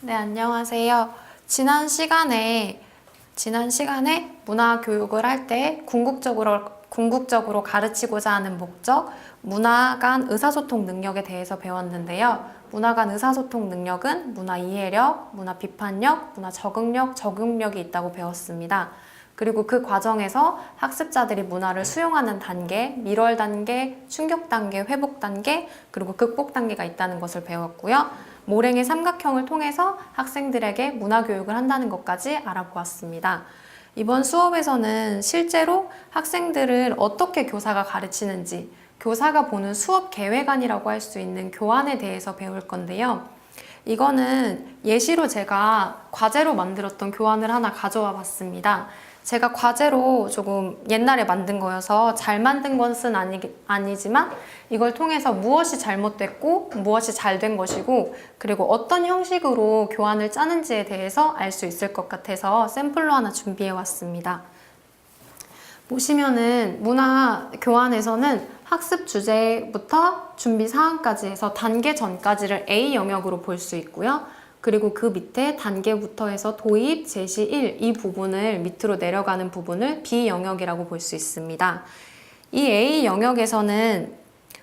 네, 안녕하세요. 지난 시간에 문화 교육을 할 때 궁극적으로 가르치고자 하는 목적, 문화 간 의사소통 능력에 대해서 배웠는데요. 문화 간 의사소통 능력은 문화 이해력, 문화 비판력, 문화 적응력, 적용력이 있다고 배웠습니다. 그리고 그 과정에서 학습자들이 문화를 수용하는 단계, 밀월 단계, 충격 단계, 회복 단계, 그리고 극복 단계가 있다는 것을 배웠고요. 모랭의 삼각형을 통해서 학생들에게 문화 교육을 한다는 것까지 알아보았습니다. 이번 수업에서는 실제로 학생들을 어떻게 교사가 가르치는지, 교사가 보는 수업 계획안이라고 할 수 있는 교환에 대해서 배울 건데요. 이거는 예시로 제가 과제로 만들었던 교환을 하나 가져와 봤습니다. 제가 과제로 조금 옛날에 만든 거여서 잘 만든 것은 아니지만 이걸 통해서 무엇이 잘못됐고 무엇이 잘 된 것이고 그리고 어떤 형식으로 교환을 짜는지에 대해서 알 수 있을 것 같아서 샘플로 하나 준비해 왔습니다. 보시면은 문화 교환에서는 학습 주제부터 준비 사항까지 해서 단계 전까지를 A 영역으로 볼 수 있고요. 그리고 그 밑에 단계부터 해서 도입, 제시 1, 이 부분을 밑으로 내려가는 부분을 B 영역이라고 볼 수 있습니다. 이 A 영역에서는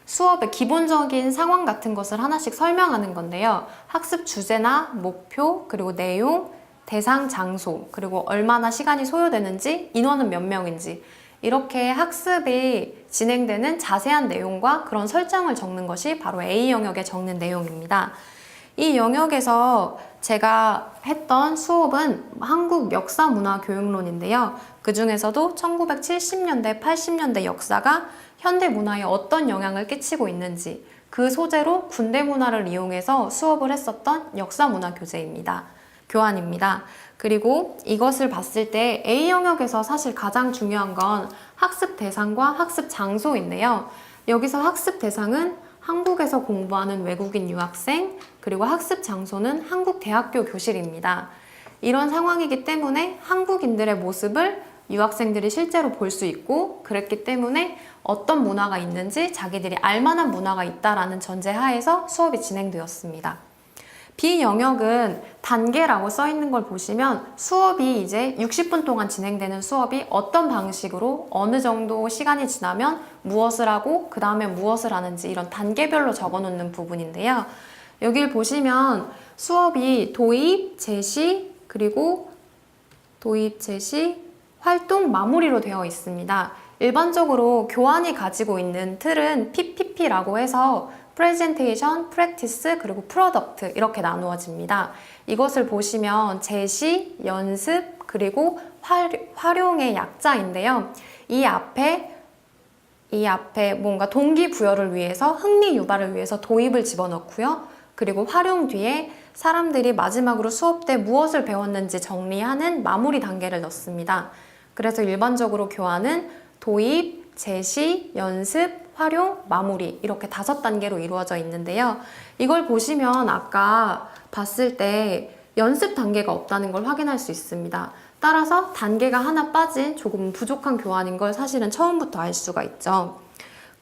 수업의 기본적인 상황 같은 것을 하나씩 설명하는 건데요. 학습 주제나 목표, 그리고 내용, 대상, 장소, 그리고 얼마나 시간이 소요되는지, 인원은 몇 명인지 이렇게 학습이 진행되는 자세한 내용과 그런 설정을 적는 것이 바로 A 영역에 적는 내용입니다. 이 영역에서 제가 했던 수업은 한국 역사문화교육론인데요. 그 중에서도 1970년대, 80년대 역사가 현대 문화에 어떤 영향을 끼치고 있는지 그 소재로 군대 문화를 이용해서 수업을 했었던 역사문화 교환입니다. 그리고 이것을 봤을 때 A 영역에서 사실 가장 중요한 건 학습 대상과 학습 장소인데요. 여기서 학습 대상은 한국에서 공부하는 외국인 유학생, 그리고 학습 장소는 한국 대학교 교실입니다. 이런 상황이기 때문에 한국인들의 모습을 유학생들이 실제로 볼 수 있고 그랬기 때문에 어떤 문화가 있는지 자기들이 알만한 문화가 있다라는 전제 하에서 수업이 진행되었습니다. B 영역은 단계라고 써 있는 걸 보시면 수업이 이제 60분 동안 진행되는 수업이 어떤 방식으로 어느 정도 시간이 지나면 무엇을 하고 그 다음에 무엇을 하는지 이런 단계별로 적어 놓는 부분인데요. 여길 보시면 수업이 도입, 제시, 그리고 도입, 제시, 활동, 마무리로 되어 있습니다. 일반적으로 교환이 가지고 있는 틀은 PPP라고 해서 프레젠테이션, 프랙티스, 그리고 프로덕트 이렇게 나누어집니다. 이것을 보시면 제시, 연습, 그리고 활용의 약자인데요. 이 앞에 뭔가 동기부여를 위해서 흥미 유발을 위해서 도입을 집어넣고요. 그리고 활용 뒤에 사람들이 마지막으로 수업 때 무엇을 배웠는지 정리하는 마무리 단계를 넣습니다. 그래서 일반적으로 교환은 도입, 제시, 연습, 활용, 마무리 이렇게 5단계로 이루어져 있는데요. 이걸 보시면 아까 봤을 때 연습 단계가 없다는 걸 확인할 수 있습니다. 따라서 단계가 하나 빠진 조금 부족한 교환인 걸 사실은 처음부터 알 수가 있죠.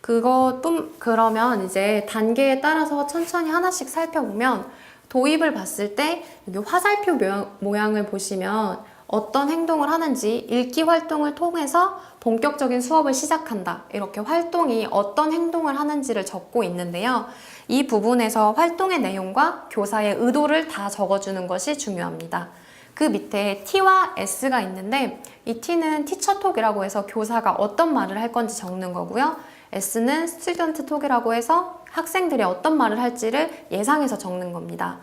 그러면 이제 단계에 따라서 천천히 하나씩 살펴보면 도입을 봤을 때 여기 화살표 모양을 보시면 어떤 행동을 하는지 읽기 활동을 통해서 본격적인 수업을 시작한다. 이렇게 활동이 어떤 행동을 하는지를 적고 있는데요. 이 부분에서 활동의 내용과 교사의 의도를 다 적어주는 것이 중요합니다. 그 밑에 T와 S가 있는데 이 T는 티처톡이라고 해서 교사가 어떤 말을 할 건지 적는 거고요. S는 스튜던트 톡이라고 해서 학생들이 어떤 말을 할지를 예상해서 적는 겁니다.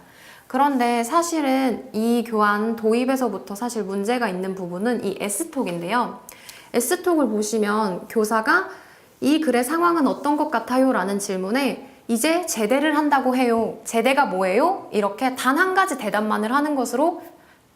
그런데 사실은 이 교환 도입에서부터 사실 문제가 있는 부분은 이 S톡인데요. S톡을 보시면 교사가 이 글의 상황은 어떤 것 같아요? 라는 질문에 이제 제대를 한다고 해요. 제대가 뭐예요? 이렇게 단 한 가지 대답만을 하는 것으로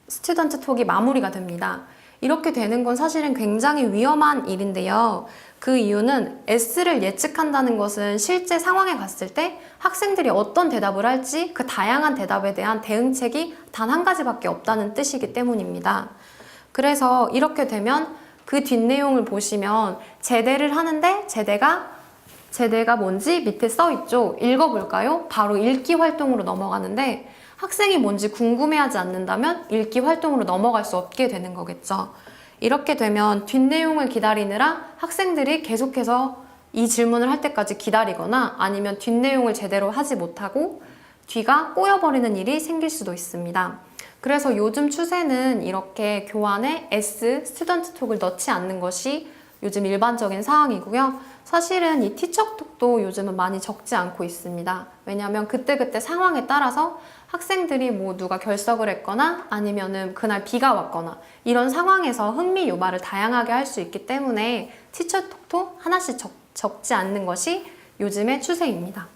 스튜던트 톡이 마무리가 됩니다. 이렇게 되는 건 사실은 굉장히 위험한 일인데요. 그 이유는 S를 예측한다는 것은 실제 상황에 갔을 때 학생들이 어떤 대답을 할지 그 다양한 대답에 대한 대응책이 단 한 가지밖에 없다는 뜻이기 때문입니다. 그래서 이렇게 되면 그 뒷내용을 보시면 제대를 하는데 제대가 뭔지 밑에 써 있죠. 읽어볼까요? 바로 읽기 활동으로 넘어가는데 학생이 뭔지 궁금해하지 않는다면 읽기 활동으로 넘어갈 수 없게 되는 거겠죠. 이렇게 되면 뒷내용을 기다리느라 학생들이 계속해서 이 질문을 할 때까지 기다리거나 아니면 뒷내용을 제대로 하지 못하고 뒤가 꼬여버리는 일이 생길 수도 있습니다. 그래서 요즘 추세는 이렇게 교환에 스튜던트 톡을 넣지 않는 것이 요즘 일반적인 사항이고요. 사실은 이 티처톡도 요즘은 많이 적지 않고 있습니다. 왜냐하면 그때그때 상황에 따라서 학생들이 뭐 누가 결석을 했거나 아니면은 그날 비가 왔거나 이런 상황에서 흥미 유발을 다양하게 할 수 있기 때문에 티처톡도 하나씩 적지 않는 것이 요즘의 추세입니다.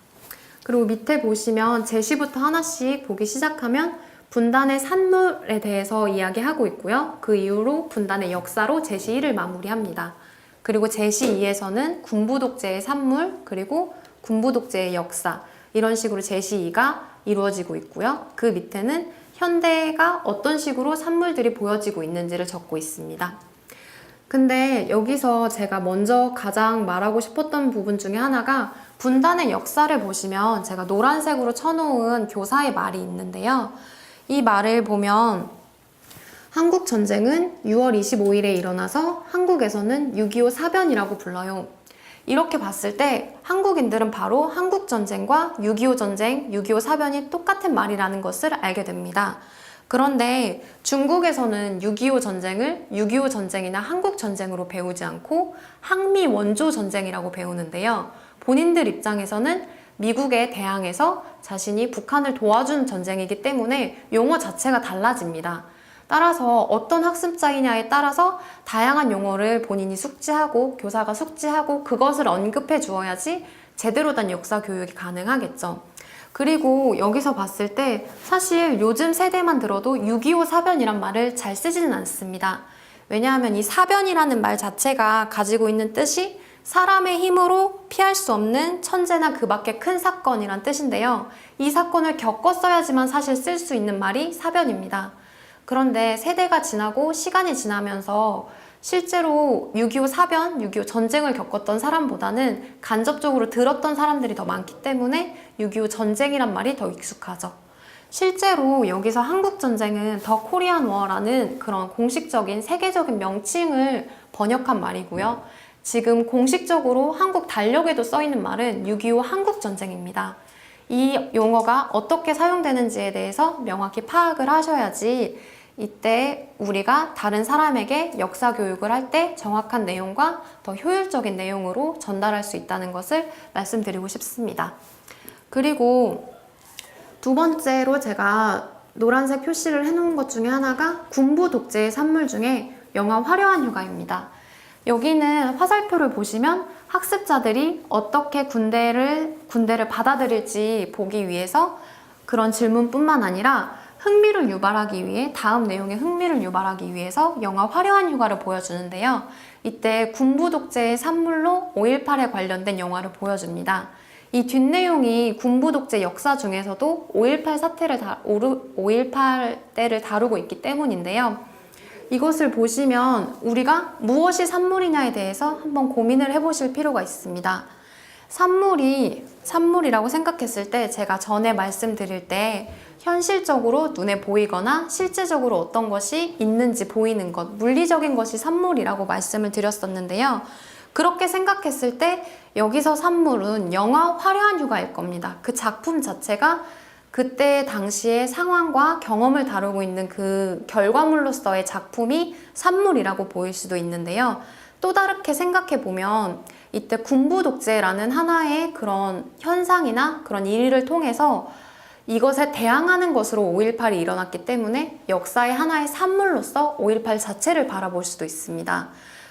그리고 밑에 보시면 제시부터 하나씩 보기 시작하면 분단의 산물에 대해서 이야기하고 있고요. 그 이후로 분단의 역사로 제시 1을 마무리합니다. 그리고 제시 2에서는 군부독재의 산물, 그리고 군부독재의 역사 이런 식으로 제시 2가 이루어지고 있고요. 그 밑에는 현대가 어떤 식으로 산물들이 보여지고 있는지를 적고 있습니다. 근데 여기서 제가 먼저 가장 말하고 싶었던 부분 중에 하나가 분단의 역사를 보시면 제가 노란색으로 쳐놓은 교사의 말이 있는데요. 이 말을 보면 한국전쟁은 6월 25일에 일어나서 한국에서는 6.25 사변이라고 불러요. 이렇게 봤을 때 한국인들은 바로 한국전쟁과 6.25 전쟁, 6.25 사변이 똑같은 말이라는 것을 알게 됩니다. 그런데 중국에서는 6.25 전쟁을 6.25 전쟁이나 한국전쟁으로 배우지 않고 항미 원조 전쟁이라고 배우는데요. 본인들 입장에서는 미국에 대항해서 자신이 북한을 도와준 전쟁이기 때문에 용어 자체가 달라집니다. 따라서 어떤 학습자이냐에 따라서 다양한 용어를 본인이 숙지하고 교사가 숙지하고 그것을 언급해 주어야지 제대로 된 역사 교육이 가능하겠죠. 그리고 여기서 봤을 때 사실 요즘 세대만 들어도 6.25 사변이란 말을 잘 쓰지는 않습니다. 왜냐하면 이 사변이라는 말 자체가 가지고 있는 뜻이 사람의 힘으로 피할 수 없는 천재나 그 밖에 큰 사건이란 뜻인데요. 이 사건을 겪었어야지만 사실 쓸 수 있는 말이 사변입니다. 그런데 세대가 지나고 시간이 지나면서 실제로 6.25 사변, 6.25 전쟁을 겪었던 사람보다는 간접적으로 들었던 사람들이 더 많기 때문에 6.25 전쟁이란 말이 더 익숙하죠. 실제로 여기서 한국전쟁은 더 코리안 워라는 그런 공식적인 세계적인 명칭을 번역한 말이고요. 지금 공식적으로 한국 달력에도 써있는 말은 6.25 한국전쟁입니다. 이 용어가 어떻게 사용되는지에 대해서 명확히 파악을 하셔야지 이때 우리가 다른 사람에게 역사 교육을 할 때 정확한 내용과 더 효율적인 내용으로 전달할 수 있다는 것을 말씀드리고 싶습니다. 그리고 두 번째로 제가 노란색 표시를 해놓은 것 중에 하나가 군부 독재의 산물 중에 영화 화려한 휴가입니다. 여기는 화살표를 보시면 학습자들이 어떻게 군대를 받아들일지 보기 위해서 그런 질문뿐만 아니라 흥미를 유발하기 위해 다음 내용에 흥미를 유발하기 위해서 영화 화려한 휴가를 보여주는데요. 이때 군부 독재의 산물로 5.18에 관련된 영화를 보여줍니다. 이 뒷내용이 군부 독재 역사 중에서도 5.18 때를 다루고 있기 때문인데요. 이것을 보시면 우리가 무엇이 산물이냐에 대해서 한번 고민을 해보실 필요가 있습니다. 산물이라고 생각했을 때 제가 전에 말씀드릴 때 현실적으로 눈에 보이거나 실제적으로 어떤 것이 있는지 보이는 것, 물리적인 것이 산물이라고 말씀을 드렸었는데요. 그렇게 생각했을 때 여기서 산물은 영화 화려한 휴가일 겁니다. 그 작품 자체가 그때 당시의 상황과 경험을 다루고 있는 그 결과물로서의 작품이 산물이라고 보일 수도 있는데요. 또 다르게 생각해 보면 이때 군부 독재라는 하나의 그런 현상이나 그런 일을 통해서 이것에 대항하는 것으로 5.18이 일어났기 때문에 역사의 하나의 산물로서 5.18 자체를 바라볼 수도 있습니다.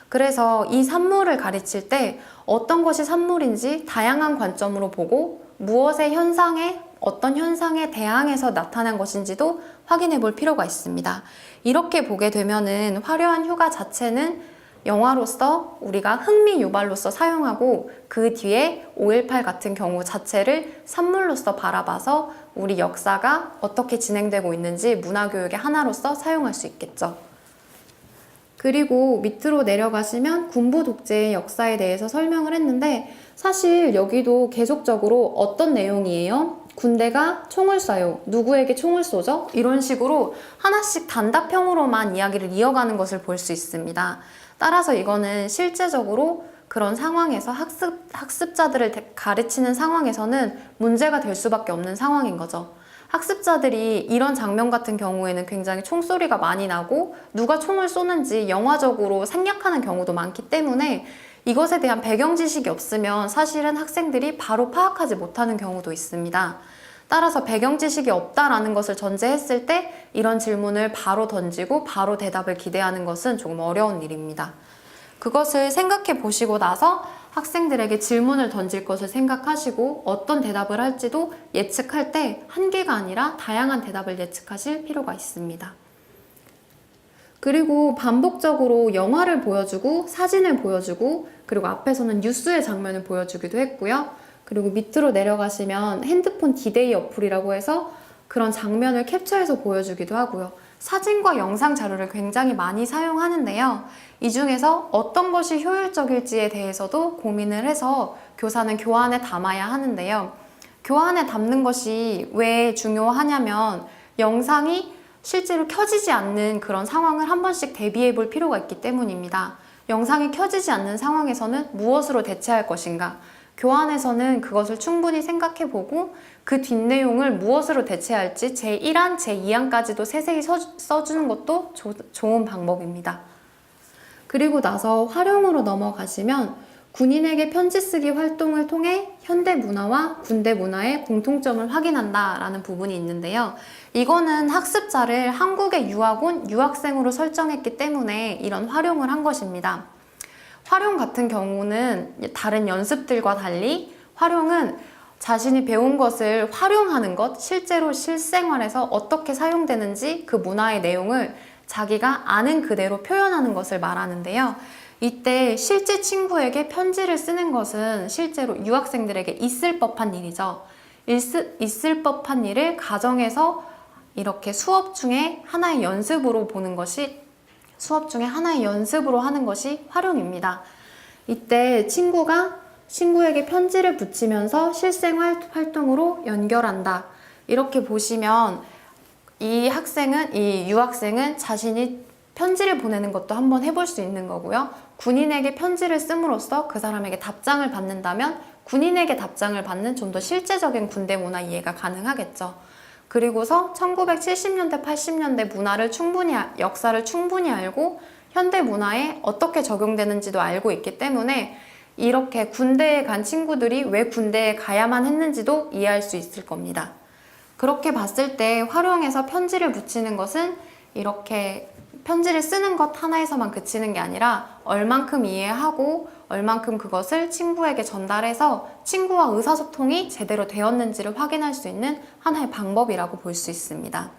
그래서 이 산물을 가르칠 때 어떤 것이 산물인지 다양한 관점으로 보고 무엇의 어떤 현상에 대항해서 나타난 것인지도 확인해 볼 필요가 있습니다. 이렇게 보게 되면은 화려한 휴가 자체는 영화로서 우리가 흥미 유발로서 사용하고 그 뒤에 5.18 같은 경우 자체를 산물로서 바라봐서 우리 역사가 어떻게 진행되고 있는지 문화교육의 하나로서 사용할 수 있겠죠. 그리고 밑으로 내려가시면 군부 독재의 역사에 대해서 설명을 했는데 사실 여기도 계속적으로 어떤 내용이에요? 군대가 총을 쏴요. 누구에게 총을 쏘죠? 이런 식으로 하나씩 단답형으로만 이야기를 이어가는 것을 볼 수 있습니다. 따라서 이거는 실제적으로 그런 상황에서 학습자들을 가르치는 상황에서는 문제가 될 수밖에 없는 상황인 거죠. 학습자들이 이런 장면 같은 경우에는 굉장히 총소리가 많이 나고 누가 총을 쏘는지 영화적으로 생략하는 경우도 많기 때문에 이것에 대한 배경 지식이 없으면 사실은 학생들이 바로 파악하지 못하는 경우도 있습니다. 따라서 배경 지식이 없다라는 것을 전제했을 때 이런 질문을 바로 던지고 바로 대답을 기대하는 것은 조금 어려운 일입니다. 그것을 생각해 보시고 나서 학생들에게 질문을 던질 것을 생각하시고 어떤 대답을 할지도 예측할 때 한 개가 아니라 다양한 대답을 예측하실 필요가 있습니다. 그리고 반복적으로 영화를 보여주고 사진을 보여주고 그리고 앞에서는 뉴스의 장면을 보여주기도 했고요. 그리고 밑으로 내려가시면 핸드폰 디데이 어플이라고 해서 그런 장면을 캡처해서 보여주기도 하고요. 사진과 영상 자료를 굉장히 많이 사용하는데요. 이 중에서 어떤 것이 효율적일지에 대해서도 고민을 해서 교사는 교환에 담아야 하는데요. 교환에 담는 것이 왜 중요하냐면 영상이 실제로 켜지지 않는 그런 상황을 한 번씩 대비해 볼 필요가 있기 때문입니다. 영상이 켜지지 않는 상황에서는 무엇으로 대체할 것인가? 교환에서는 그것을 충분히 생각해 보고 그 뒷내용을 무엇으로 대체할지 제1항, 제2항까지도 세세히 써주는 것도 좋은 방법입니다. 그리고 나서 활용으로 넘어가시면 군인에게 편지 쓰기 활동을 통해 현대 문화와 군대 문화의 공통점을 확인한다 라는 부분이 있는데요. 이거는 학습자를 한국에 유학 온 유학생으로 설정했기 때문에 이런 활용을 한 것입니다. 활용 같은 경우는 다른 연습들과 달리 활용은 자신이 배운 것을 활용하는 것, 실제로 실생활에서 어떻게 사용되는지 그 문화의 내용을 자기가 아는 그대로 표현하는 것을 말하는데요. 이때 실제 친구에게 편지를 쓰는 것은 실제로 유학생들에게 있을 법한 일이죠. 있을 법한 일을 가정에서 이렇게 수업 중에 하나의 연습으로 하는 것이 활용입니다. 이때 친구에게 편지를 붙이면서 실생활 활동으로 연결한다. 이렇게 보시면 이 유학생은 자신이 편지를 보내는 것도 한번 해볼 수 있는 거고요. 군인에게 편지를 씀으로써 그 사람에게 답장을 받는다면 군인에게 답장을 받는 좀 더 실제적인 군대 문화 이해가 가능하겠죠. 그리고서 1970년대, 80년대 역사를 충분히 알고 현대 문화에 어떻게 적용되는지도 알고 있기 때문에 이렇게 군대에 간 친구들이 왜 군대에 가야만 했는지도 이해할 수 있을 겁니다. 그렇게 봤을 때 활용해서 편지를 붙이는 것은 이렇게 편지를 쓰는 것 하나에서만 그치는 게 아니라 얼만큼 이해하고 얼만큼 그것을 친구에게 전달해서 친구와 의사소통이 제대로 되었는지를 확인할 수 있는 하나의 방법이라고 볼 수 있습니다.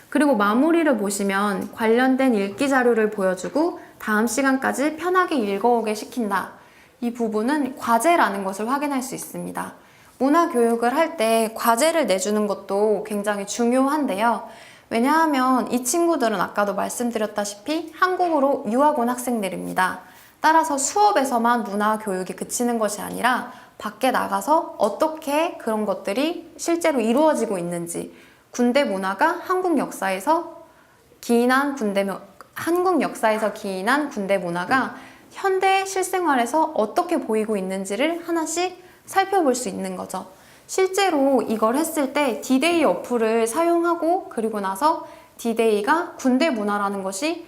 그리고 마무리를 보시면 관련된 읽기 자료를 보여주고 다음 시간까지 편하게 읽어오게 시킨다. 이 부분은 과제라는 것을 확인할 수 있습니다. 문화교육을 할 때 과제를 내주는 것도 굉장히 중요한데요. 왜냐하면 이 친구들은 아까도 말씀드렸다시피 한국으로 유학 온 학생들입니다. 따라서 수업에서만 문화교육이 그치는 것이 아니라 밖에 나가서 어떻게 그런 것들이 실제로 이루어지고 있는지 군대 문화가 한국 역사에서 기인한 군대 문화가 현대 실생활에서 어떻게 보이고 있는지를 하나씩 살펴볼 수 있는 거죠. 실제로 이걸 했을 때 디데이 어플을 사용하고 그리고 나서 디데이가 군대 문화라는 것이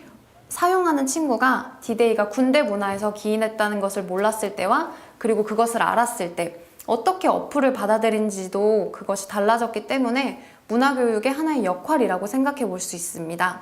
사용하는 친구가 디데이가 군대 문화에서 기인했다는 것을 몰랐을 때와 그리고 그것을 알았을 때 어떻게 어플을 받아들인지도 그것이 달라졌기 때문에 문화교육의 하나의 역할이라고 생각해 볼 수 있습니다.